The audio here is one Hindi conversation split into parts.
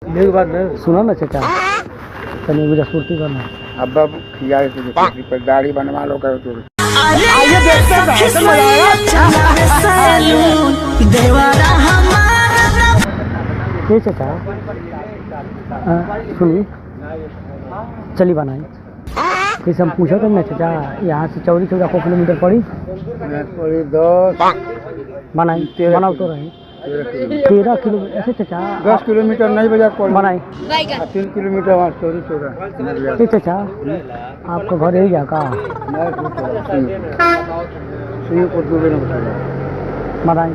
मेरी बात नहीं सुनो ना चाचा, तनी मुझे पूर्ति करना। अब खिया पर दाढ़ी बनवा लो करो तो आइए देखते हैं कैसे मजा आएगा। ये चाचा सुनिए, चली बनाई जैसे हम पूछा करना चाचा, यहाँ से चौरी चौरा को किलोमीटर पड़ी? थोड़ी 10 बनाई बनाओ तो रही 13 किलोमीटर ऐसे चाचा। 10 किलोमीटर नहीं बजा पड़ी बनाई 3 किलोमीटर वहाँ चोरी चोरा ये चाचा, आपका घर यही है का? सिंहपुर दूबे ने बताया बनाई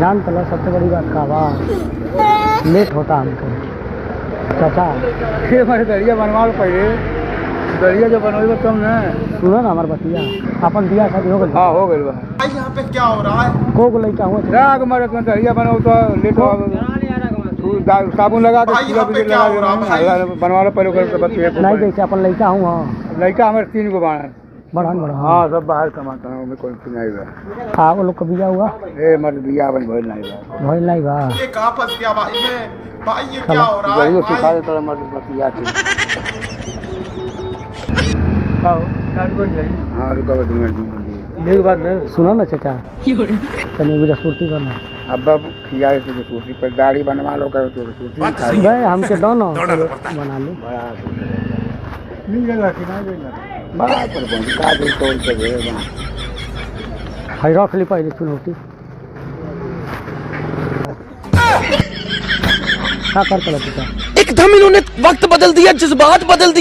जान तला। सबसे बड़ी बात का बा लेट होता हमको चाचा। ये हमारे दरिया बनवा लो पहले, दरिया जो बनवेगा तुम ने। सुनो ना हमारे बतिया, अपन दिया शादी हो गई। हाँ हो गई बा। यहाँ पे क्या हो रहा है? को लड़का हुआ राग मारे तुम दरिया बनाओ तो लेट हो साबुन लगा के पूरा बिजली लगा के बनवा लो पहले कर बच्चे नहीं जैसे अपन लड़का हूँ। हाँ लड़का हमारे 3 गो बाण बढ़ान बढ़ा। हाँ सब बाहर कमाता हूँ मैं कोई नहीं बा। हाँ वो लोग का बिया हुआ ए मत बिया बन भइल नहीं बा। भइल नहीं बा। ये कहाँ फंस गया भाई मैं? भाई ये क्या हो रहा है गरीब सिखा भाई? दे तो मत बतिया के। आओ काट कोन गई। हां रुको बस मिनट मेरी बात नहीं सुनो ना चाचा, तनी मुझे पूर्ति करना। अब खिया से सूती पर दाढ़ी बनवा लो करो तो सूती खाई भाई हमके दोनों बना लो। नहीं लगा कि नहीं लगा बड़ा पर बन का दे तोड़ के दे बा। हाय रख ली पहले चुनौती क्या कर चाचा। एकदम इन्होंने वक्त बदल दिया, जज्बात बदल दिए।